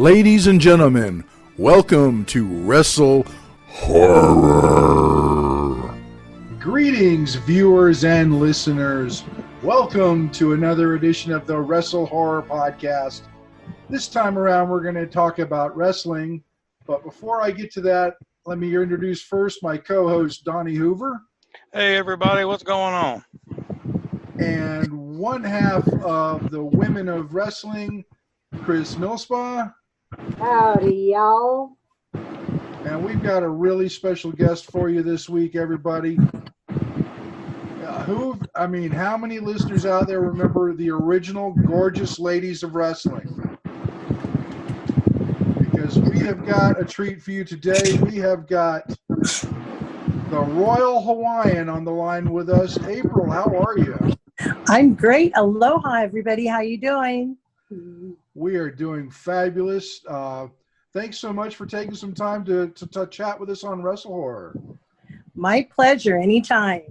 Ladies and gentlemen, welcome to Wrestle Horror. Greetings, viewers and listeners. Welcome to another edition of the Wrestle Horror Podcast. This time around, we're going to talk about wrestling. But before I get to that, let me introduce first my co-host, Donnie Hoover. Hey, everybody. What's going on? And one half of the Women of Wrestling, Chris Millspaugh. Howdy, y'all. And we've got a really special guest for you this week, everybody. How many listeners out there remember the original Gorgeous Ladies of Wrestling? Because we have got a treat for you today. We have got the Royal Hawaiian on the line with us. April, how are you? I'm great. Aloha, everybody. How you doing? We are doing fabulous. Thanks so much for taking some time to chat with us on Wrestle Horror. My pleasure. Anytime.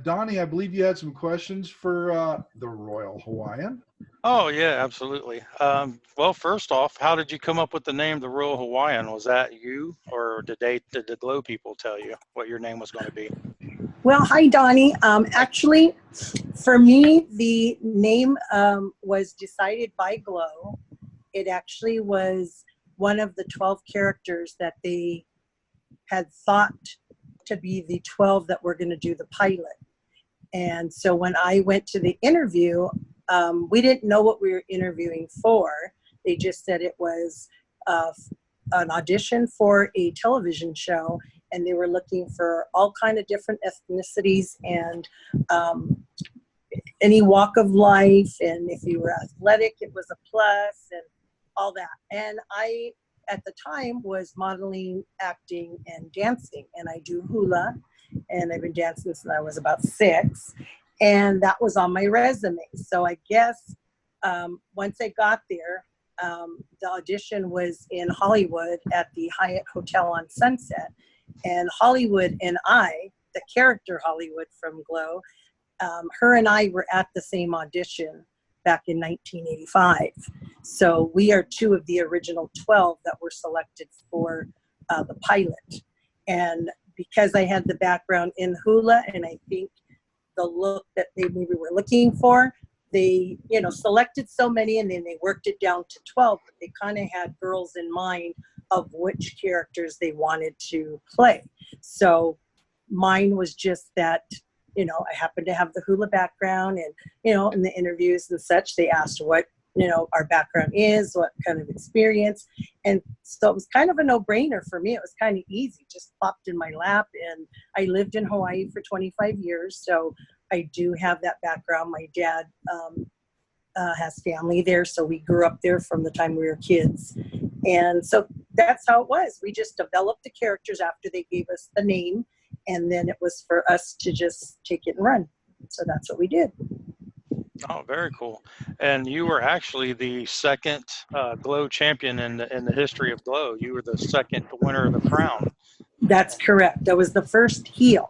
Donnie, I believe you had some questions for the Royal Hawaiian. Oh, yeah, absolutely. Well, first off, how did you come up with the name the Royal Hawaiian? Was that you, or did the Glow people tell you what your name was going to be? Well, hi, Donnie. Actually, for me, the name was decided by Glow. It actually was one of the 12 characters that they had thought to be the 12 that were going to do the pilot. And so when I went to the interview, we didn't know what we were interviewing for. They just said it was an audition for a television show, and they were looking for all kind of different ethnicities and any walk of life. And if you were athletic, it was a plus, and all that. And I, at the time, was modeling, acting, and dancing. And I do hula, and I've been dancing since I was about 6. And that was on my resume. So I guess once I got there, the audition was in Hollywood at the Hyatt Hotel on Sunset. And Hollywood and I, the character Hollywood from Glow, her and I were at the same audition back in 1985. So we are 2 of the original 12 that were selected for the pilot. And because I had the background in hula, and I think the look that they maybe were looking for, they, selected so many, and then they worked it down to 12, but they kind of had girls in mind of which characters they wanted to play. So mine was just that, I happened to have the hula background, and, in the interviews and such, they asked what, our background is, what kind of experience. And so it was kind of a no-brainer for me. It was kind of easy, just popped in my lap. And I lived in Hawaii for 25 years. So I do have that background. My dad has family there. So we grew up there from the time we were kids. And so that's how it was. We just developed the characters after they gave us the name. And then it was for us to just take it and run. So that's what we did. Oh, very cool. And you were actually the second Glow champion in the history of Glow. You were the second winner of the crown. That's correct. I was the first heel.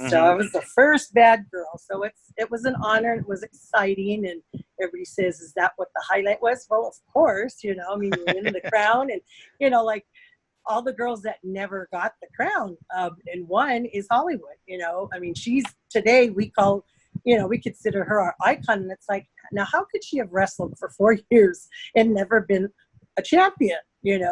So I was the first bad girl. So it was an honor. It was exciting. And everybody says, is that what the highlight was? Well, of course, you win the crown. And, like all the girls that never got the crown. And one is Hollywood, she's today we call, we consider her our icon. And it's like, now how could she have wrestled for 4 years and never been a champion?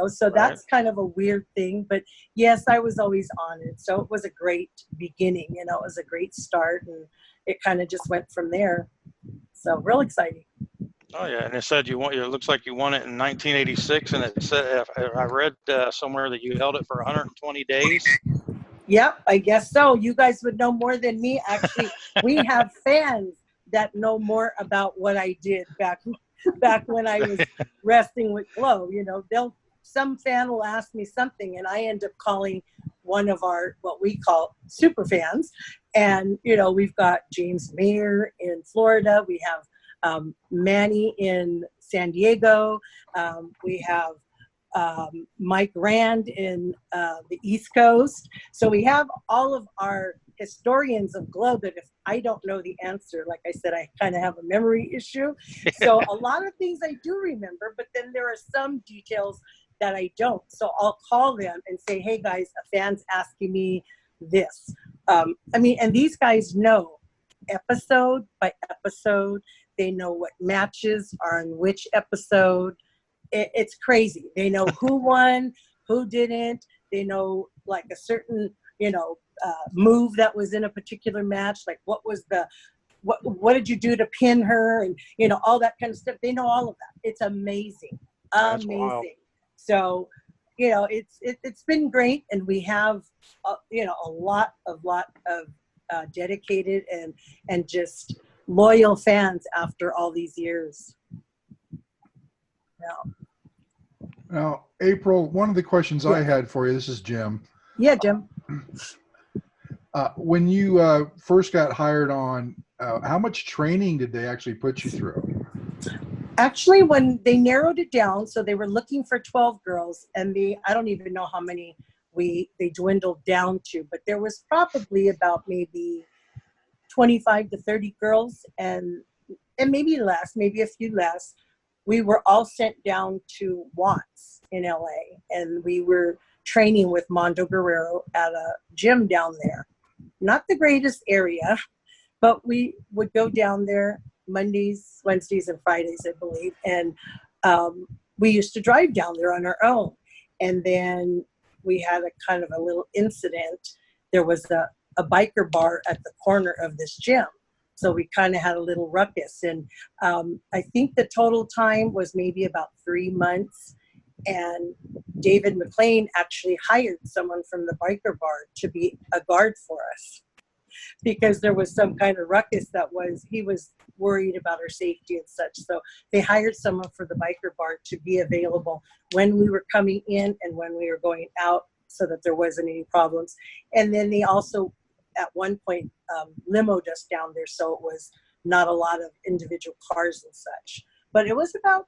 So that's kind of a weird thing. But yes, I was always honored. So it was a great beginning, it was a great start, and it kind of just went from there. So real exciting. Oh yeah, and it said it looks like you won it in 1986, and it said I read somewhere that you held it for 120 days. Yep, I guess so. You guys would know more than me. Actually, we have fans that know more about what I did back when I was wrestling with Glow. Some fan will ask me something, and I end up calling one of our what we call super fans. And we've got James Mayer in Florida. We have Manny in San Diego. We have Mike Rand in the East Coast. So we have all of our historians of glow that if I don't know the answer, like I said, I kind of have a memory issue. So a lot of things I do remember, but then there are some details that I don't. So I'll call them and say, hey guys, a fan's asking me this. And these guys know episode by episode. They know what matches are in which episode. It's crazy. They know who won, who didn't. They know like a certain, move that was in a particular match. Like what did you do to pin her? And, all that kind of stuff. They know all of that. It's amazing. That's wild. Amazing. So, it's been great. And we have, a lot of dedicated and just loyal fans after all these years. Now, April, one of the questions I had for you, this is Jim. Yeah, Jim. When you first got hired on, how much training did they actually put you through? Actually, when they narrowed it down, so they were looking for 12 girls, and I don't even know how many they dwindled down to, but there was probably about maybe 25 to 30 girls, and maybe less, maybe a few less. We were all sent down to Watts in LA, and we were training with Mondo Guerrero at a gym down there. Not the greatest area, but we would go down there Mondays, Wednesdays, and Fridays, I believe. And we used to drive down there on our own. And then we had a kind of a little incident. There was a biker bar at the corner of this gym. So we kind of had a little ruckus. And I think the total time was maybe about 3 months. And David McLean actually hired someone from the biker bar to be a guard for us because there was some kind of ruckus he was worried about our safety and such. So they hired someone for the biker bar to be available when we were coming in and when we were going out so that there wasn't any problems. And then they also, at one point, limoed us down there, so it was not a lot of individual cars and such. But it was about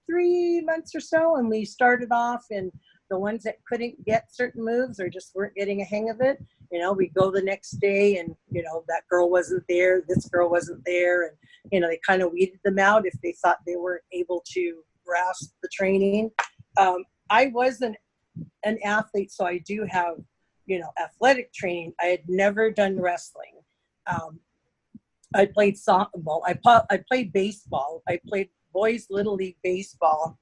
3 months or so, and we started off, and the ones that couldn't get certain moves or just weren't getting a hang of it, we go the next day, and that girl wasn't there, this girl wasn't there, and they kind of weeded them out if they thought they weren't able to grasp the training. I wasn't an athlete, so I do have athletic training. I had never done wrestling. I played softball. I played baseball. I played boys Little League baseball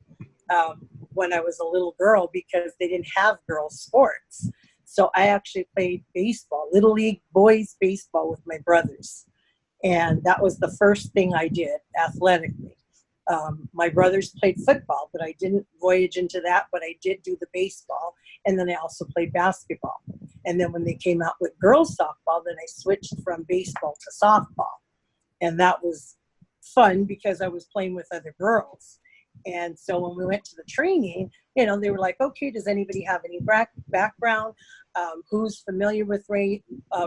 when I was a little girl because they didn't have girls sports. So I actually played baseball, Little League boys baseball with my brothers. And that was the first thing I did athletically. My brothers played football, but I didn't voyage into that, but I did do the baseball. And then I also played basketball. And then when they came out with girls softball, then I switched from baseball to softball. And that was fun because I was playing with other girls. And so when we went to the training, they were like, okay, does anybody have any background? Who's familiar with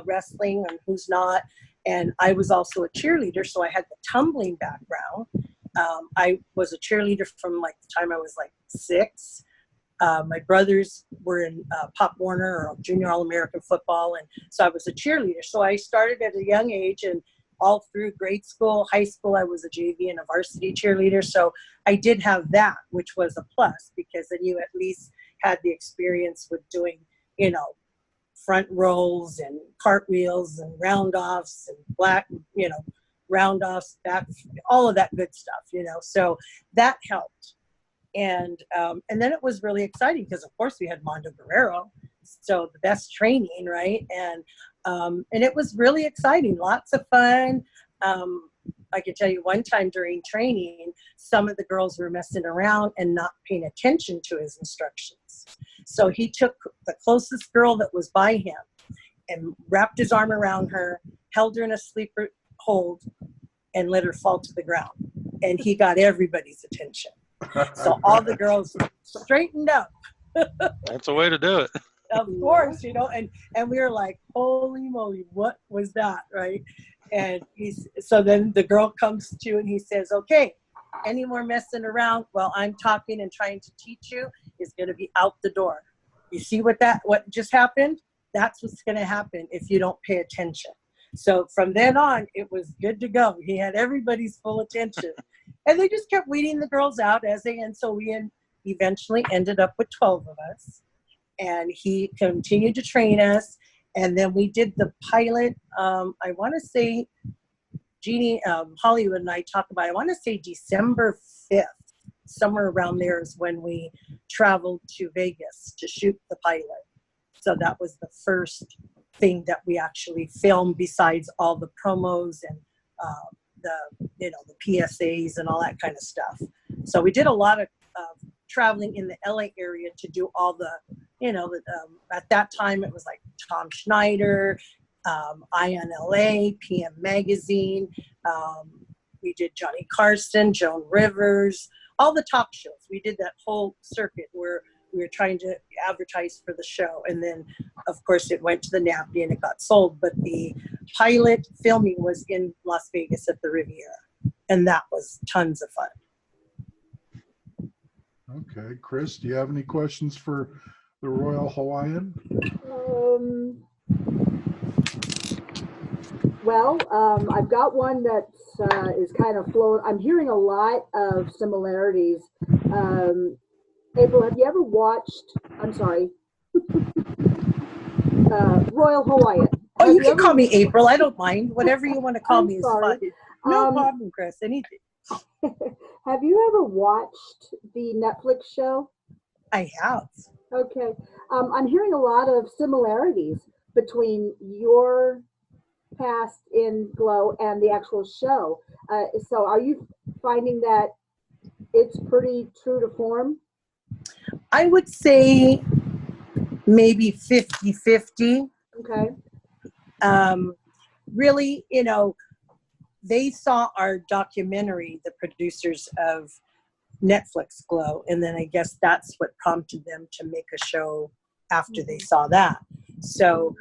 wrestling and who's not? And I was also a cheerleader, so I had the tumbling background. I was a cheerleader from the time I was 6. My brothers were in Pop Warner or Junior All-American football, and so I was a cheerleader. So I started at a young age, and all through grade school, high school, I was a JV and a varsity cheerleader. So I did have that, which was a plus because then you at least had the experience with doing, front rolls and cartwheels and round-offs and round-offs, back, all of that good stuff, So that helped. And then it was really exciting because, of course, we had Mondo Guerrero, so the best training, right? And it was really exciting, lots of fun. I can tell you one time during training, some of the girls were messing around and not paying attention to his instructions. So he took the closest girl that was by him and wrapped his arm around her, held her in a sleeper hold, and let her fall to the ground. And he got everybody's attention. So all the girls straightened up. That's a way to do it. Of course, and we were like, holy moly, what was that, right? And so then the girl comes to and he says, okay, any more messing around while I'm talking and trying to teach you is going to be out the door. You see what just happened? that's what's going to happen if you don't pay attention. So from then on, it was good to go. He had everybody's full attention. And they just kept weeding the girls out and so we eventually ended up with 12 of us. And he continued to train us. And then we did the pilot, I want to say, Jeannie, Hollywood and I talked about, I want to say December 5th, somewhere around there is when we traveled to Vegas to shoot the pilot. So that was the first thing that we actually filmed, besides all the promos and the PSAs and all that kind of stuff. So we did a lot of traveling in the LA area to do all the, at that time it was like Tom Schneider, Ion LA, PM Magazine. We did Johnny Carson, Joan Rivers, all the talk shows. We did that whole circuit where we were trying to advertise for the show. And then, of course, it went to the NAFTA and it got sold. But the pilot filming was in Las Vegas at the Riviera. And that was tons of fun. Okay. Chris, do you have any questions for the Royal Hawaiian? Well, I've got one that is kind of flowing. I'm hearing a lot of similarities. April, have you ever watched, Royal Hawaiian? Oh, you can call me April. I don't mind. Whatever you want to call me is fine. No problem, Chris. Anything. Have you ever watched the Netflix show? I have. Okay. I'm hearing a lot of similarities between your past in Glow and the actual show. So are you finding that it's pretty true to form? I would say maybe 50-50. Okay. Really, they saw our documentary, the producers of Netflix Glow, and then I guess that's what prompted them to make a show after they saw that. So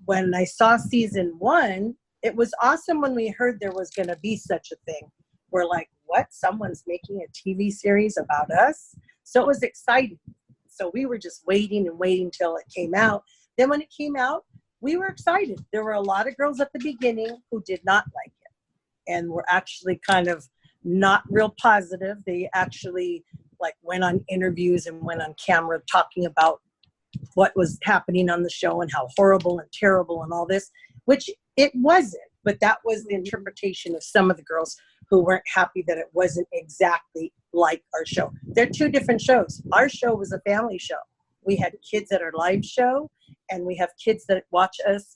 when I saw season 1, it was awesome when we heard there was going to be such a thing. We're like, what? Someone's making a TV series about us? So it was exciting. So we were just waiting till it came out. Then when it came out, we were excited. There were a lot of girls at the beginning who did not like it and were actually kind of not real positive. They actually went on interviews and went on camera talking about what was happening on the show and how horrible and terrible and all this, which it wasn't. But that was the interpretation of some of the girls who weren't happy that it wasn't exactly like our show. They're two different shows. Our show was a family show. We had kids at our live show, and we have kids that watch us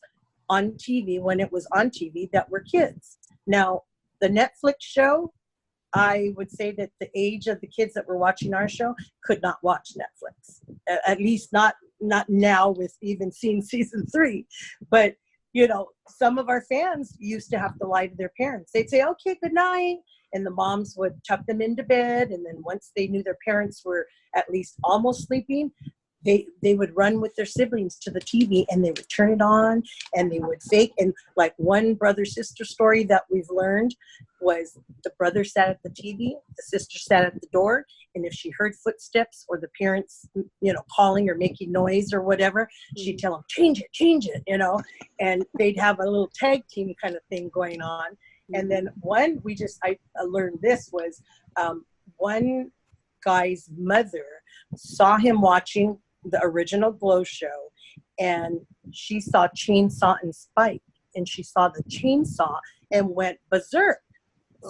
on TV when it was on TV that were kids. Now, the Netflix show, I would say that the age of the kids that were watching our show could not watch Netflix, at least not now with even seeing season 3. But, some of our fans used to have to lie to their parents. They'd say, okay, good night. And the moms would tuck them into bed. And then once they knew their parents were at least almost sleeping, they would run with their siblings to the TV and they would turn it on and they would fake. And like one brother-sister story that we've learned was the brother sat at the TV, the sister sat at the door, and if she heard footsteps or the parents, calling or making noise or whatever, she'd tell them, change it, and they'd have a little tag team kind of thing going on. And then I learned this was one guy's mother saw him watching the original Glow show, and she saw Chainsaw and Spike, and she saw the chainsaw and went berserk.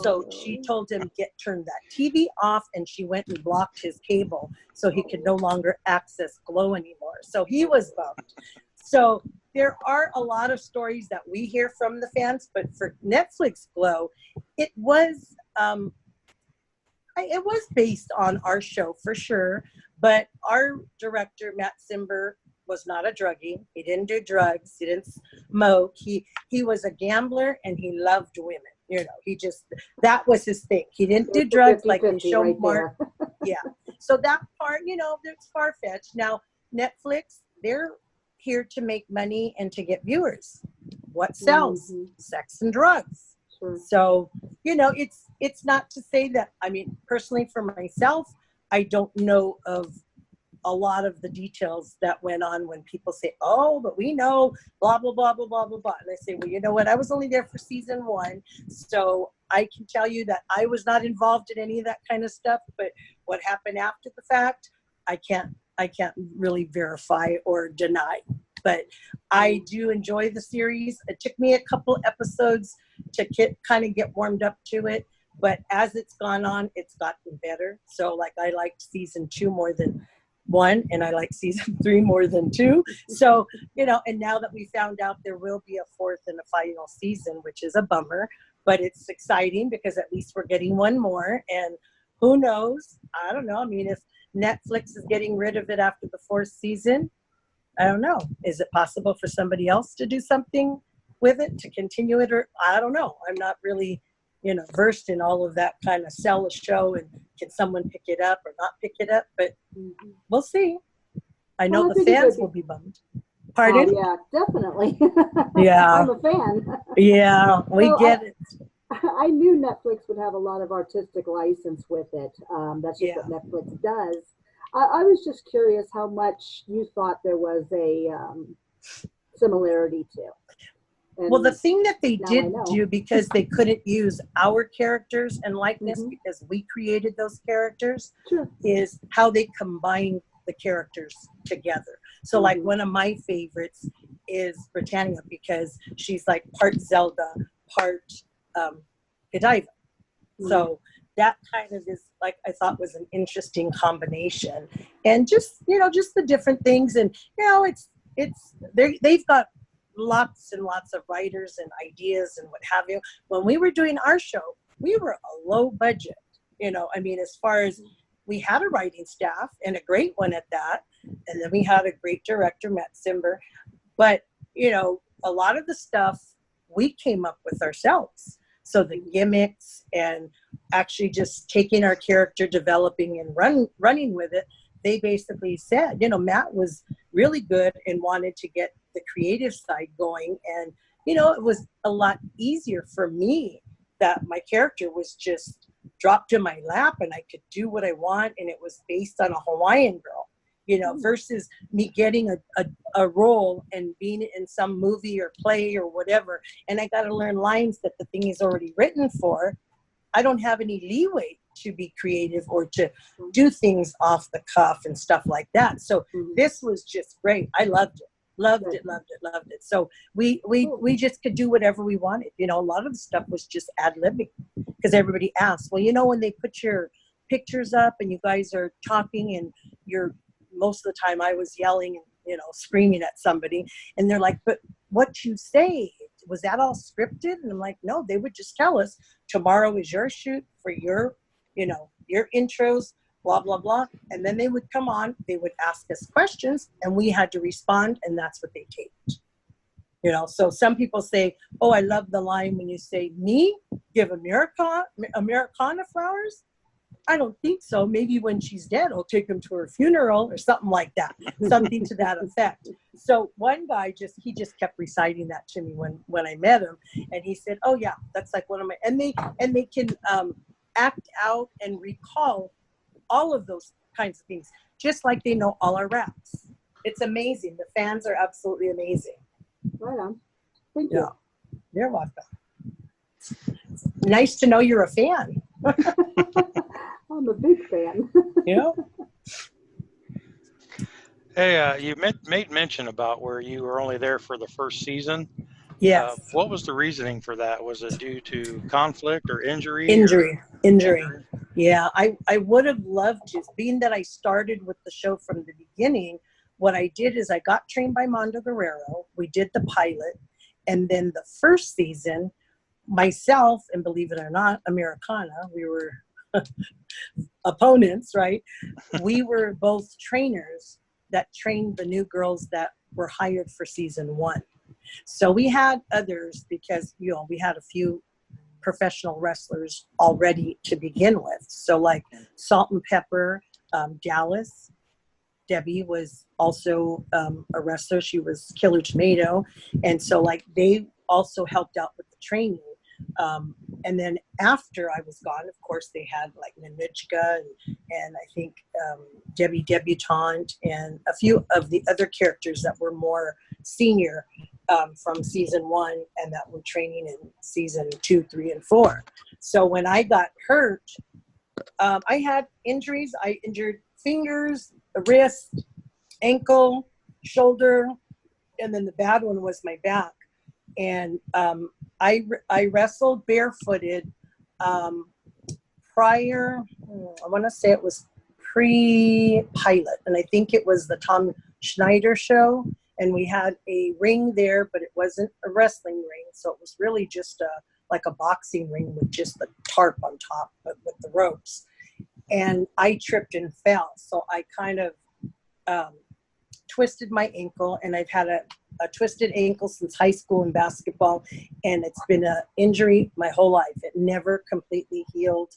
So she told him, turn that TV off, and she went and blocked his cable so he could no longer access Glow anymore. So he was bummed. So there are a lot of stories that we hear from the fans, but for Netflix Glow, it was based on our show for sure. But our director, Matt Simber, was not a druggie. He didn't do drugs. He didn't smoke. He was a gambler, and he loved women. That was his thing. He didn't do drugs like the show right Mark. Yeah. So that part, it's far-fetched. Now, Netflix, they're here to make money and to get viewers. What sells? Mm-hmm. Sex and drugs. Sure. So, it's not to say that, personally for myself, I don't know of a lot of the details that went on when people say, oh, but we know blah, blah, blah, blah, blah, blah, blah. And I say, well, you know what? I was only there for season 1. So I can tell you that I was not involved in any of that kind of stuff. But what happened after the fact, I can't really verify or deny. But I do enjoy the series. It took me a couple episodes to kind of get warmed up to it. But as it's gone on, it's gotten better. So like I liked season 2 more than 1, and I like season 3 more than 2. So, you know, and now that we found out there will be a 4th and a final season, which is a bummer, but it's exciting because at least we're getting one more. And who knows? I don't know. I mean, if Netflix is getting rid of it after the 4th season, I don't know. Is it possible for somebody else to do something with it, to continue it? Or I don't know. I'm not really, you know, versed in all of that kind of sell a show and can someone pick it up or not pick it up, but we'll see. I know the fans will be bummed. Pardon? Oh, yeah, definitely. Yeah. I'm a fan. Yeah, we get it. I knew Netflix would have a lot of artistic license with it. That's just what Netflix does. I was just curious how much you thought there was a similarity to. And well, the thing that they did do, because they couldn't use our characters and likeness because we created those characters, is how they combine the characters together. So like one of my favorites is Britannia, because she's like part Zelda, part Godiva. So that kind of is like, I thought was an interesting combination. And just, you know, just the different things. And, you know, they've got lots and lots of writers and ideas and what have you. When we were doing our show, we were a low budget, you know, I mean, as far as we had a writing staff and a great one at that. And then we had a great director, Matt Simber. But, you know, a lot of the stuff we came up with ourselves. So the gimmicks and actually just taking our character, developing and running with it, they basically said, you know, Matt was really good and wanted to get the creative side going. And, you know, it was a lot easier for me that my character was just dropped in my lap and I could do what I want. And it was based on a Hawaiian girl, you know, versus me getting a role and being in some movie or play or whatever. And I got to learn lines that the thing is already written for. I don't have any leeway to be creative or to do things off the cuff and stuff like that. So this was just great. I loved it. Loved it. So we just could do whatever we wanted. You know, a lot of the stuff was just ad-libbing because everybody asked, well, you know, when they put your pictures up and you guys are talking and most of the time I was yelling and, you know, screaming at somebody and they're like, but what you say, was that all scripted? And I'm like, no, they would just tell us tomorrow is your shoot for your, you know, your intros, blah, blah, blah. And then they would come on, they would ask us questions and we had to respond. And that's what they taped. You know, so some people say, oh, I love the line when you say, me give Americana flowers. I don't think so. Maybe when she's dead, I'll take them to her funeral or something like that. Something to that effect. So one guy he just kept reciting that to me when I met him. And he said, oh yeah, that's like one of my, and they can act out and recall all of those kinds of things, just like they know all our raps. It's amazing. The fans are absolutely amazing. Right on. Thank you. You're welcome. Nice to know you're a fan. I'm a big fan. Yeah. Hey, you made mention about where you were only there for the first season. Yes. What was the reasoning for that? Was it due to conflict or injury? Injury. Yeah, I would have loved to. Being that I started with the show from the beginning, what I did is I got trained by Mondo Guerrero. We did the pilot. And then the first season, myself, and believe it or not, Americana, we were opponents, right? We were both trainers that trained the new girls that were hired for season 1. So we had others because, you know, we had a few professional wrestlers already to begin with. So like Salt and Pepper, Dallas, Debbie was also a wrestler. She was Killer Tomato. And so like they also helped out with the training. And then after I was gone, of course, they had like Nanuchka and and I think Debbie Debutante and a few of the other characters that were more senior from season 1 and that were training in season 2, 3, and 4. So when I got hurt, I had injuries. I injured fingers, a wrist, ankle, shoulder, and then the bad one was my back. And I wrestled barefooted prior, I want to say it was pre-pilot, and I think it was the Tom Schneider show, and we had a ring there, but it wasn't a wrestling ring, so it was really just like a boxing ring with just the tarp on top, but with the ropes. And I tripped and fell, so I kind of twisted my ankle, and I've had a twisted ankle since high school in basketball, and it's been an injury my whole life. It never completely healed.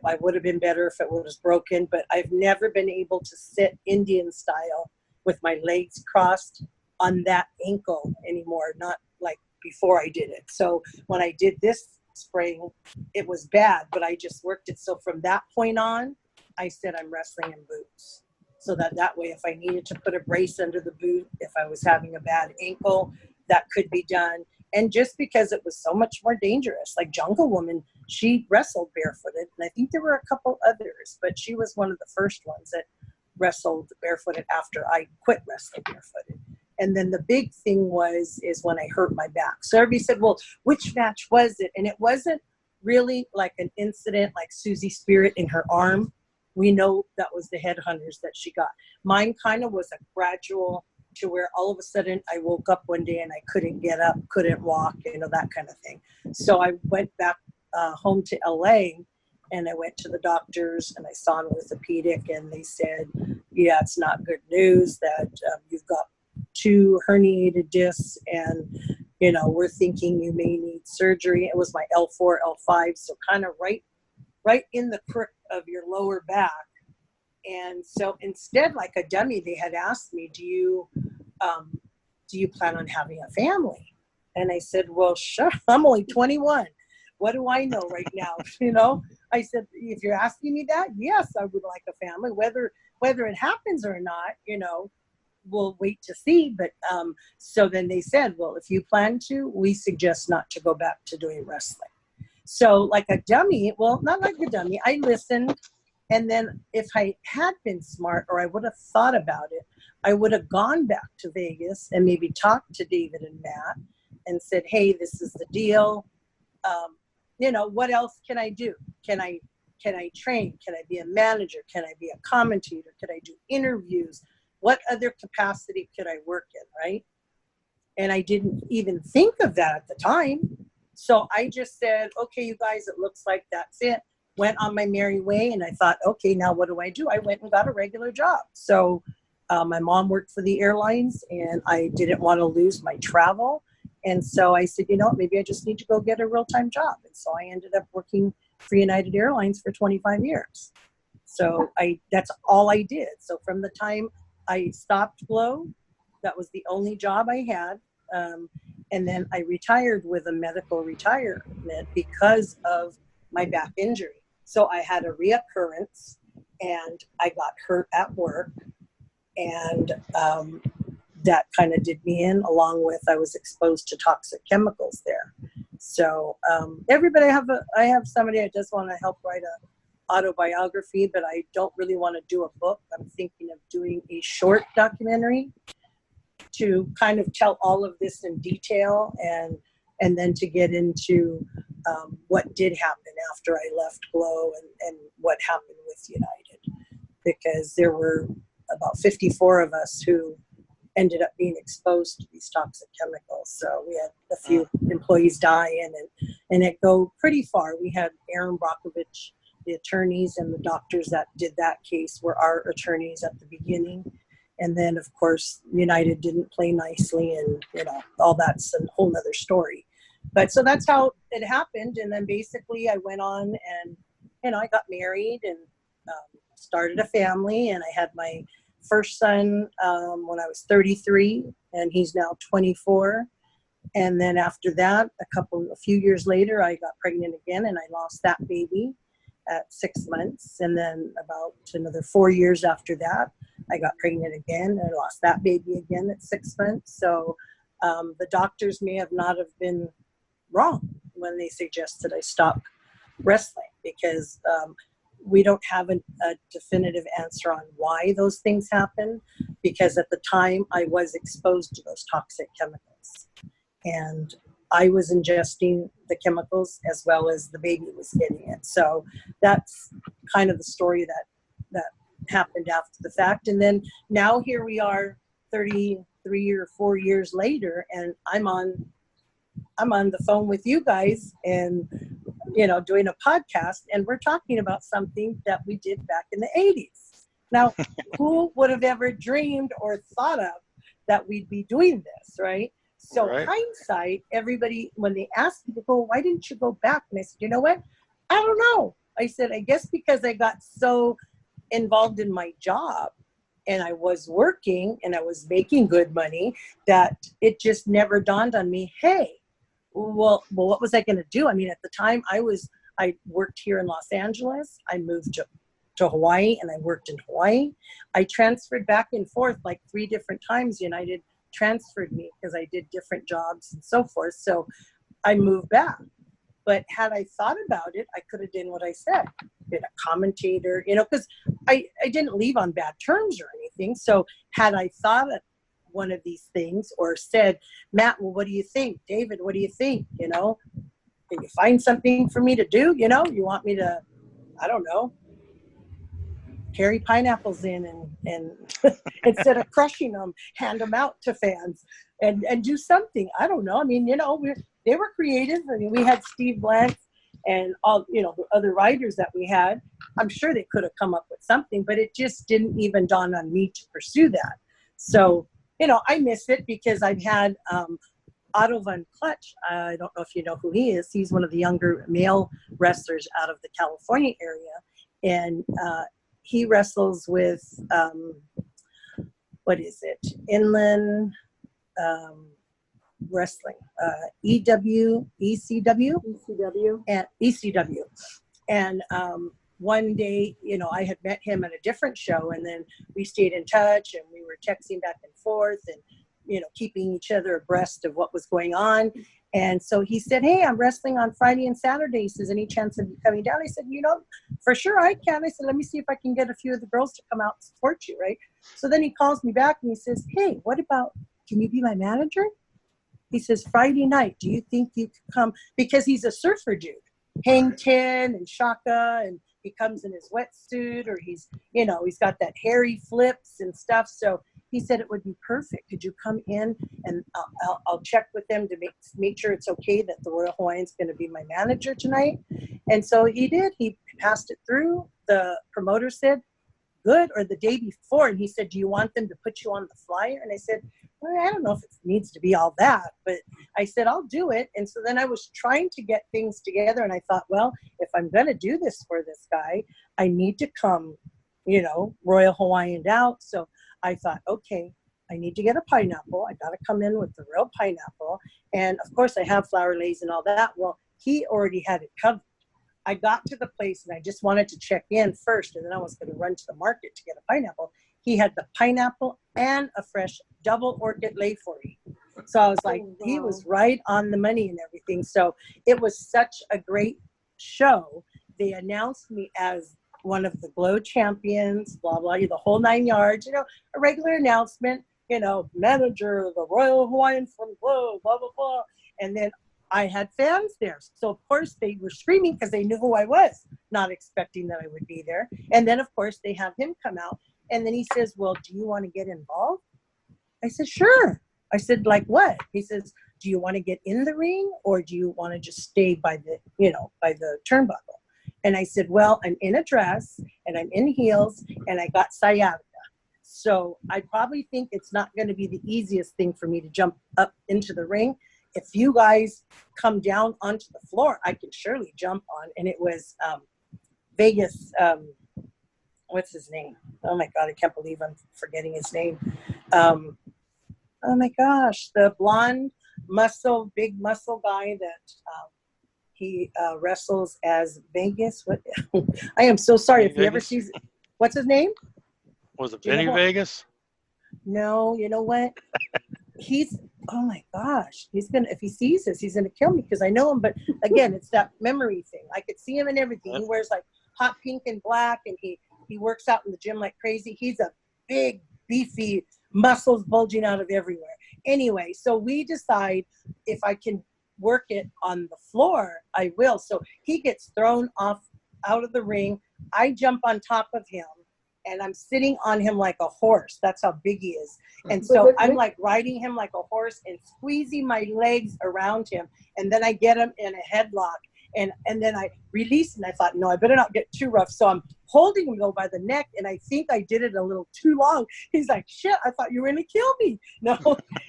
I would have been better if it was broken, but I've never been able to sit Indian style with my legs crossed on that ankle anymore, not like before I did it. So when I did this spring, it was bad, but I just worked it. So from that point on, I said I'm wrestling in boots. So that way, if I needed to put a brace under the boot, if I was having a bad ankle, that could be done. And just because it was so much more dangerous, like Jungle Woman, she wrestled barefooted. And I think there were a couple others, but she was one of the first ones that wrestled barefooted after I quit wrestling barefooted. And then the big thing is when I hurt my back. So everybody said, well, which match was it? And it wasn't really like an incident like Susie Spirit in her arm. We know that was the headhunters that she got. Mine kind of was a gradual to where all of a sudden I woke up one day and I couldn't get up, couldn't walk, that kind of thing. So I went back home to LA and I went to the doctors and I saw an orthopedic and they said, yeah, it's not good news that you've got 2 herniated discs and, we're thinking you may need surgery. It was my L4, L5, so kind of right in the crook of your lower back. And so instead, like a dummy, they had asked me, do you plan on having a family? And I said, well, sure, I'm only 21. What do I know right now? I said, if you're asking me that, yes, I would like a family, whether it happens or not, we'll wait to see. But so then they said, well, if you plan to, we suggest not to go back to doing wrestling. So like a dummy, well, not like a dummy, I listened. And then if I had been smart or I would have thought about it, I would have gone back to Vegas and maybe talked to David and Matt and said, hey, this is the deal. What else can I do? Can I train? Can I be a manager? Can I be a commentator? Could I do interviews? What other capacity could I work in, right? And I didn't even think of that at the time. So I just said, okay, you guys, it looks like that's it. Went on my merry way, and I thought, okay, now what do? I went and got a regular job. So my mom worked for the airlines, and I didn't want to lose my travel. And so I said, maybe I just need to go get a real-time job. And so I ended up working for United Airlines for 25 years. So that's all I did. So from the time I stopped Glow, that was the only job I had. And then I retired with a medical retirement because of my back injury. So I had a reoccurrence and I got hurt at work, and that kind of did me in, along with I was exposed to toxic chemicals there. So everybody I have somebody I just want to help write a autobiography, but I don't really want to do a book. I'm thinking of doing a short documentary to kind of tell all of this in detail and then to get into what did happen after I left Glow and what happened with United, because there were about 54 of us who ended up being exposed to these toxic chemicals. So we had a few employees die and it go pretty far. We had Aaron Brockovich, the attorneys and the doctors that did that case were our attorneys at the beginning. And then, of course, United didn't play nicely, and, all that's a whole nother story. But so that's how it happened. And then basically I went on and, I got married and started a family. And I had my first son when I was 33, and he's now 24. And then after that, a few years later, I got pregnant again and I lost that baby. at 6 months. And then about another 4 years after that, I got pregnant again. I lost that baby again at 6 months. So the doctors may have not have been wrong when they suggested I stop wrestling, because we don't have a definitive answer on why those things happen, because at the time I was exposed to those toxic chemicals, and I was ingesting the chemicals as well as the baby was getting it. So that's kind of the story that happened after the fact. And then now here we are 33 or 4 years later, and I'm on the phone with you guys and, doing a podcast, and we're talking about something that we did back in the 80s. Now, who would have ever dreamed or thought of that we'd be doing this, right? So Right. hindsight, everybody, when they asked me, why didn't you go back? And I said, you know what? I don't know. I said, I guess because I got so involved in my job and I was working and I was making good money that it just never dawned on me, hey, well, what was I going to do? I mean, at the time I worked here in Los Angeles. I moved to Hawaii, and I worked in Hawaii. I transferred back and forth like 3 different times. United transferred me because I did different jobs and so forth. So I moved back. But had I thought about it, I could have done what I said, been a commentator, because I didn't leave on bad terms or anything. So had I thought of one of these things or said, Matt, well, what do you think? David, what do you think? Can you find something for me to do? You want me to, I don't know, carry pineapples in and instead of crushing them, hand them out to fans and do something. I don't know. I mean, they were creative. I mean, we had Steve Blank and all, the other writers that we had. I'm sure they could have come up with something, but it just didn't even dawn on me to pursue that. So, I miss it because I've had Otto Von Clutch. I don't know if you know who he is. He's one of the younger male wrestlers out of the California area. And he wrestles with, what is it? Inland Wrestling, ECW, and ECW. And one day, I had met him at a different show, and then we stayed in touch, and we were texting back and forth, and keeping each other abreast of what was going on. And so he said, hey, I'm wrestling on Friday and Saturday. He says, any chance of you coming down? I said, for sure I can. I said, let me see if I can get a few of the girls to come out and support you, right? So then he calls me back and he says, hey, can you be my manager? He says, Friday night, do you think you could come? Because he's a surfer dude, hang 10 and shaka, and he comes in his wetsuit, or he's got that hairy flips and stuff. So he said it would be perfect. Could you come in and I'll check with them to make sure it's okay that the Royal Hawaiian's going to be my manager tonight. And so he did. He passed it through. The promoter said, good, or the day before. And he said, do you want them to put you on the flyer? And I said, well, I don't know if it needs to be all that, but I said, I'll do it. And so then I was trying to get things together, and I thought, well, if I'm going to do this for this guy, I need to come, Royal Hawaiian out. So I thought, okay, I need to get a pineapple. I got to come in with the real pineapple. And of course I have flower lace and all that. Well, he already had it covered. I got to the place and I just wanted to check in first, and then I was going to run to the market to get a pineapple. He had the pineapple and a fresh double orchid lei for me. So I was like, he was right on the money and everything. So it was such a great show. They announced me as one of the Glow champions, blah, blah, the whole 9 yards, a regular announcement, manager of the Royal Hawaiian from Glow, blah, blah, blah. And then I had fans there. So, of course, they were screaming because they knew who I was, not expecting that I would be there. And then, of course, they have him come out. And then he says, well, do you want to get involved? I said, sure. I said, like what? He says, do you want to get in the ring, or do you want to just stay by the, by the turnbuckle? And I said, well, I'm in a dress and I'm in heels and I got sciatica. So I probably think it's not going to be the easiest thing for me to jump up into the ring. If you guys come down onto the floor, I can surely jump on. And it was Vegas, what's his name? Oh my God, I can't believe I'm forgetting his name. Oh my gosh, the blonde big muscle guy that He wrestles as Vegas. What? I am so sorry. Vinny If you ever Vegas? sees, what's his name? Was it Do you know Vinny what- Vegas? No, you know what? He's, oh my gosh, if he sees this, he's gonna kill me because I know him. But again, it's that memory thing. I could see him in everything. He wears like hot pink and black, and he works out in the gym like crazy. He's a big, beefy, muscles bulging out of everywhere. Anyway, so we decide if I can work it on the floor, I will. So he gets thrown out of the ring. I jump on top of him, and I'm sitting on him like a horse. That's how big he is. And so I'm like riding him like a horse and squeezing my legs around him. And then I get him in a headlock, and then I release, and I thought, no, I better not get too rough. So I'm holding him though by the neck, and I think I did it a little too long. He's like, shit, I thought you were going to kill me. No.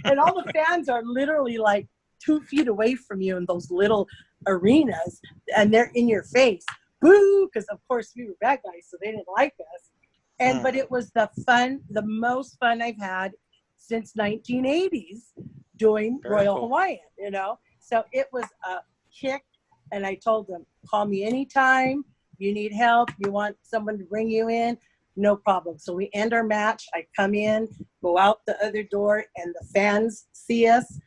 And all the fans are literally like 2 feet away from you in those little arenas, and they're in your face. Boo, because of course we were bad guys, so they didn't like us. But it was the most fun I've had since 1980s doing Very Royal cool. Hawaiian, So it was a kick, and I told them, call me anytime. You need help. You want someone to bring you in? No problem. So we end our match. I come in, go out the other door, and the fans see us.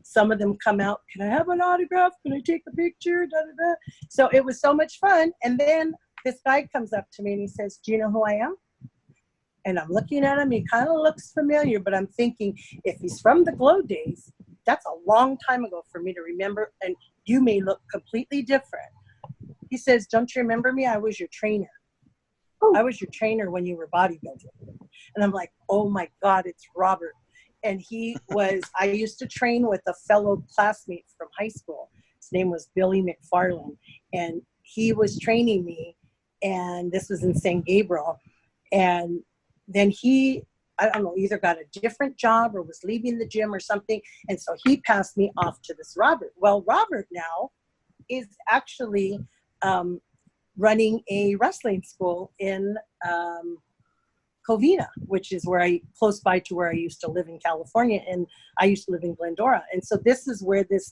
Some of them come out, can I have an autograph? Can I take a picture? Da, da, da. So it was so much fun. And then this guy comes up to me and he says, do you know who I am? And I'm looking at him. He kind of looks familiar, but I'm thinking, if he's from the Glow days, that's a long time ago for me to remember. And you may look completely different. He says, don't you remember me? I was your trainer. Oh. I was your trainer when you were bodybuilding. And I'm like, oh my God, it's Robert. And I used to train with a fellow classmate from high school. His name was Billy McFarland. And he was training me. And this was in San Gabriel. And then he, I don't know, either got a different job or was leaving the gym or something. And so he passed me off to this Robert. Well, Robert now is actually running a wrestling school in Covina, which is close by to where I used to live in California. And I used to live in Glendora. And so this is where this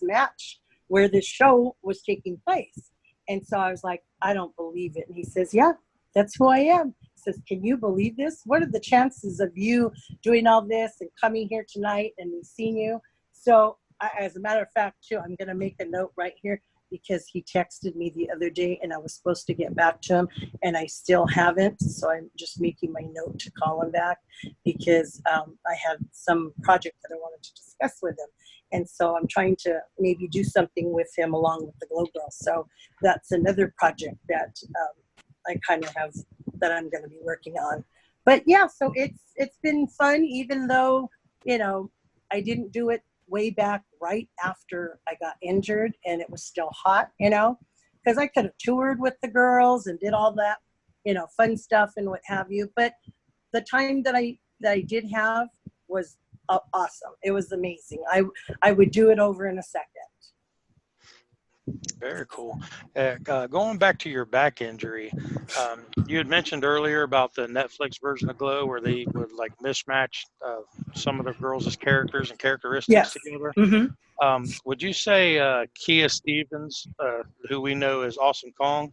show was taking place. And so I was like, I don't believe it. And he says, yeah, that's who I am. He says, can you believe this? What are the chances of you doing all this and coming here tonight and seeing you? So as a matter of fact, too, I'm going to make a note right here, because he texted me the other day and I was supposed to get back to him and I still haven't. So I'm just making my note to call him back, because I had some project that I wanted to discuss with him. And so I'm trying to maybe do something with him along with the Glow Girls. So that's another project that I kind of have, that I'm going to be working on. But yeah, so it's been fun, even though, I didn't do it way back right after I got injured and it was still hot, because I could have toured with the girls and did all that, fun stuff and what have you. But the time that I did have was awesome. It was amazing. I would do it over in a second. Very cool. Going back to your back injury, you had mentioned earlier about the Netflix version of Glow where they would like mismatch some of the girls' characters and characteristics together. Mm-hmm. Would you say Kia Stevens, who we know as Awesome Kong,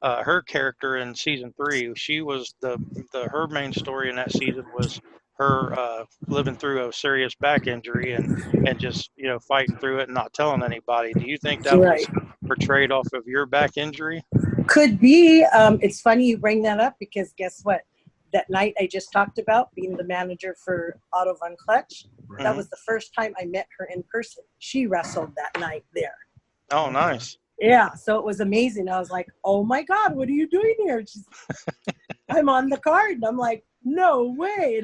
her character in season 3, she was her main story in that season was her living through a serious back injury and just fighting through it and not telling anybody. Do you think that was portrayed off of your back injury? Could be. It's funny you bring that up, because guess what? That night I just talked about, being the manager for Otto Von Clutch, that was the first time I met her in person. She wrestled that night there. Oh, nice. Yeah, so it was amazing. I was like, oh my God, what are you doing here? I'm on the card. And I'm like, no way.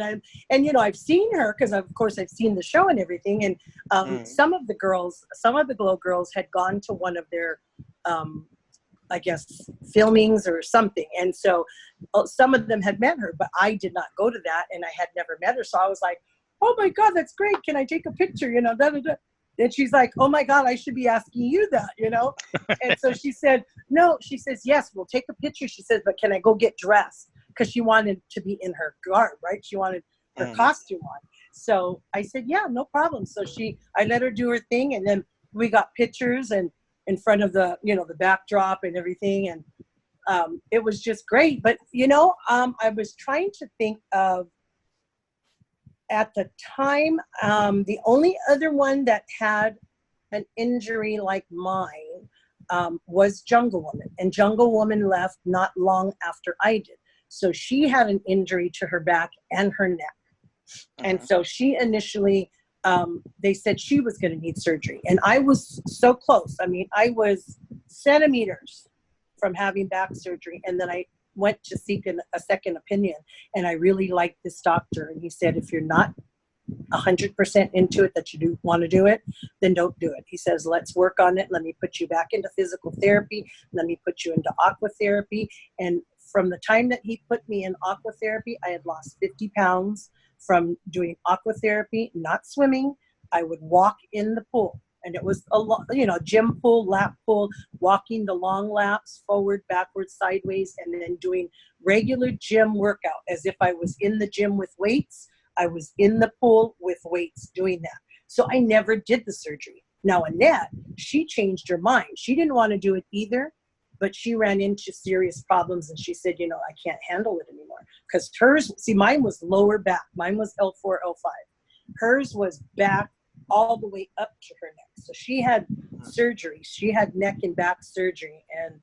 And I've seen her, because of course I've seen the show and everything. And some of the Glow girls had gone to one of their, I guess, filmings or something. And so some of them had met her, but I did not go to that, and I had never met her. So I was like, oh my God, that's great. Can I take a picture? Da, da, da. And she's like, oh my God, I should be asking you that, And so she said, no, she says, yes, we'll take a picture. She says, but can I go get dressed? Because she wanted to be in her garb, right? She wanted her costume on. So I said, yeah, no problem. So I let her do her thing, and then we got pictures, and in front of the, the backdrop and everything. And it was just great. But, I was trying to think of, at the time, the only other one that had an injury like mine was Jungle Woman. And Jungle Woman left not long after I did. So she had an injury to her back and her neck. And so she initially, they said she was going to need surgery. And I was so close. I mean, I was centimeters from having back surgery. And then I went to seek a second opinion. And I really liked this doctor. And he said, if you're not 100% into it, that you do want to do it, then don't do it. He says, let's work on it. Let me put you back into physical therapy. Let me put you into aqua therapy. And from the time that he put me in aqua therapy, I had lost 50 pounds from doing aqua therapy, not swimming. I would walk in the pool. And it was a lot, gym pool, lap pool, walking the long laps, forward, backwards, sideways, and then doing regular gym workout as if I was in the gym with weights. I was in the pool with weights doing that. So I never did the surgery. Now, Annette, she changed her mind. She didn't want to do it either, but she ran into serious problems and she said, I can't handle it anymore. Because hers, mine was lower back. Mine was L4, L5. Hers was back all the way up to her neck. So she had surgery. She had neck and back surgery. And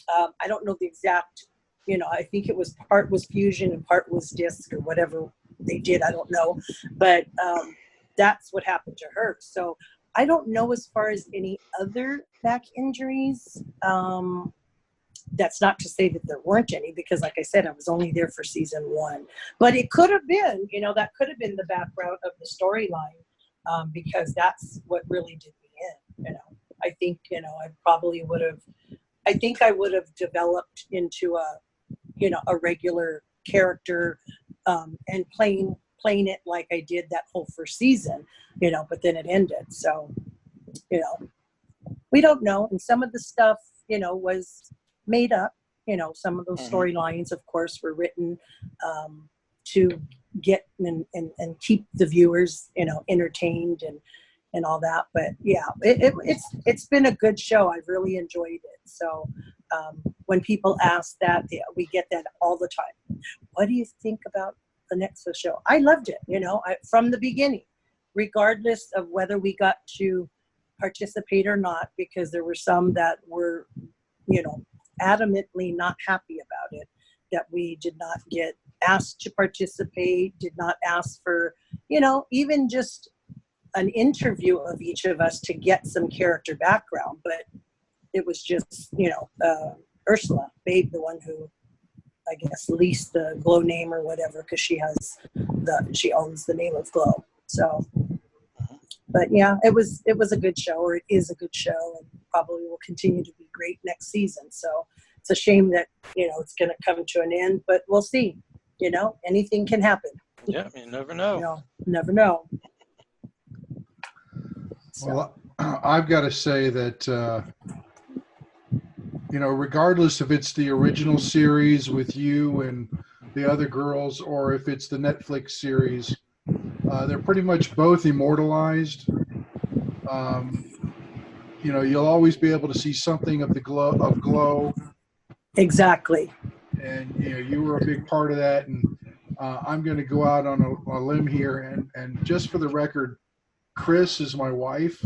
I don't know the exact, I think it was part was fusion and part was disc or whatever they did. I don't know. But that's what happened to her. So I don't know as far as any other back injuries. That's not to say that there weren't any, because like I said, I was only there for season 1. But it could have been, that could have been the background of the storyline, because that's what really did me in. I think, I probably would have, I would have developed into a regular character and playing it like I did that whole first season, but then it ended. So, we don't know. And some of the stuff, was made up. Some of those storylines, of course, were written to get and keep the viewers, entertained and all that. But yeah, it's been a good show. I've really enjoyed it. So when people ask that, we get that all the time. What do you think about the next show? I loved it, from the beginning, regardless of whether we got to participate or not, because there were some that were, adamantly not happy about it, that we did not get asked to participate, did not ask for, even just an interview of each of us to get some character background. But it was just, Ursula, Babe, the one who, I guess, leased the Glow name or whatever, because she owns the name of Glow. So, but yeah, it was a good show, or it is a good show, and probably will continue to be great next season. So it's a shame that, it's going to come to an end, but we'll see. Anything can happen. Yeah, you never know. Never know. So. Well, I've got to say that, regardless if it's the original series with you and the other girls, or if it's the Netflix series, they're pretty much both immortalized. You'll always be able to see something of the Glow. Exactly. And you were a big part of that. And I'm going to go out on a limb here, and just for the record, Chris is my wife.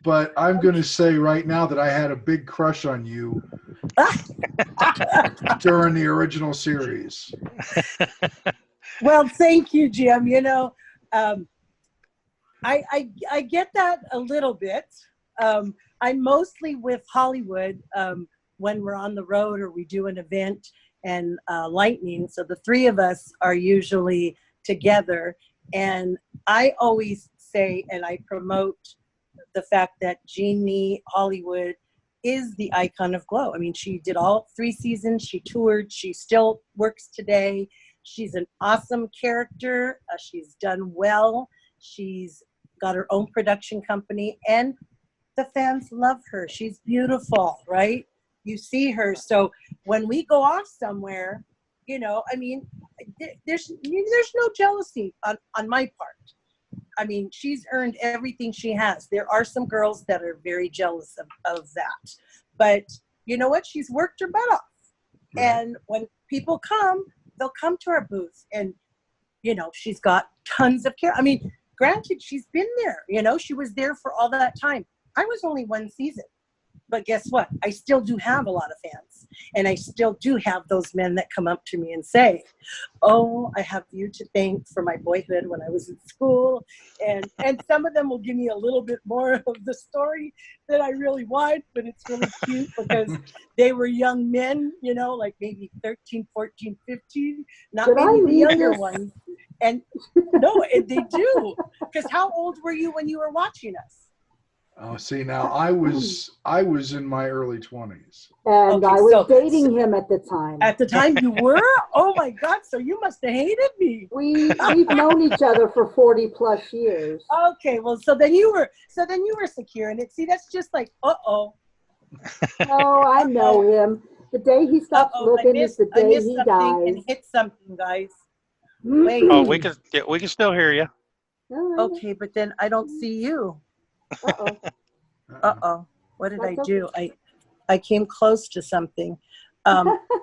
But I'm going to say right now that I had a big crush on you during the original series. Well, thank you, Jim. I get that a little bit. I'm mostly with Hollywood when we're on the road or we do an event and Lightning. So the three of us are usually together. And I always say, and I promote the fact that Jeannie Hollywood is the icon of Glow. I mean, she did all 3 seasons. She toured. She still works today. She's an awesome character. She's done well. She's got her own production company, and the fans love her. She's beautiful, right? You see her. So when we go off somewhere, there's no jealousy on my part. I mean, she's earned everything she has. There are some girls that are very jealous of that. But you know what? She's worked her butt off. Right. And when people come, they'll come to our booth. And, you know, she's got tons of care. I mean, granted, she's been there. You know, she was there for all that time. I was only one season. But guess what? I still do have a lot of fans. And I still do have those men that come up to me and say, oh, I have you to thank for my boyhood when I was in school. And some of them will give me a little bit more of the story that I really want. But it's really cute because they were young men, you know, like maybe 13, 14, 15. Not maybe the younger ones. And no, they do. Because how old were you when you were watching us? Oh, see, now I was in my early 20s. And I was dating him at the time. At the time you were? Oh my God, so you must have hated me. We've known each other for 40 plus years. Okay, well, so then you were secure in it. See, that's just like, uh-oh. Oh, I know him. The day he stops looking is the day he dies. And hit something, guys. Wait. Oh, we can still hear you. Okay, but then I don't see you. Uh-oh. What did I do? I came close to something.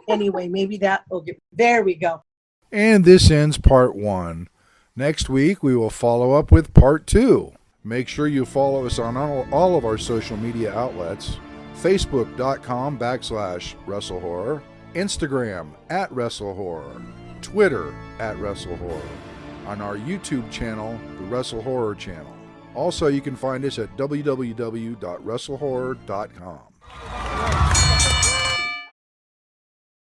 Anyway, maybe that will get... There we go. And this ends part 1. Next week, we will follow up with part 2. Make sure you follow us on all of our social media outlets. Facebook.com/WrestleHorror. Instagram @WrestleHorror. Twitter @WrestleHorror. On our YouTube channel, the Wrestle Horror Channel. Also, you can find us at www.wrestlehorror.com.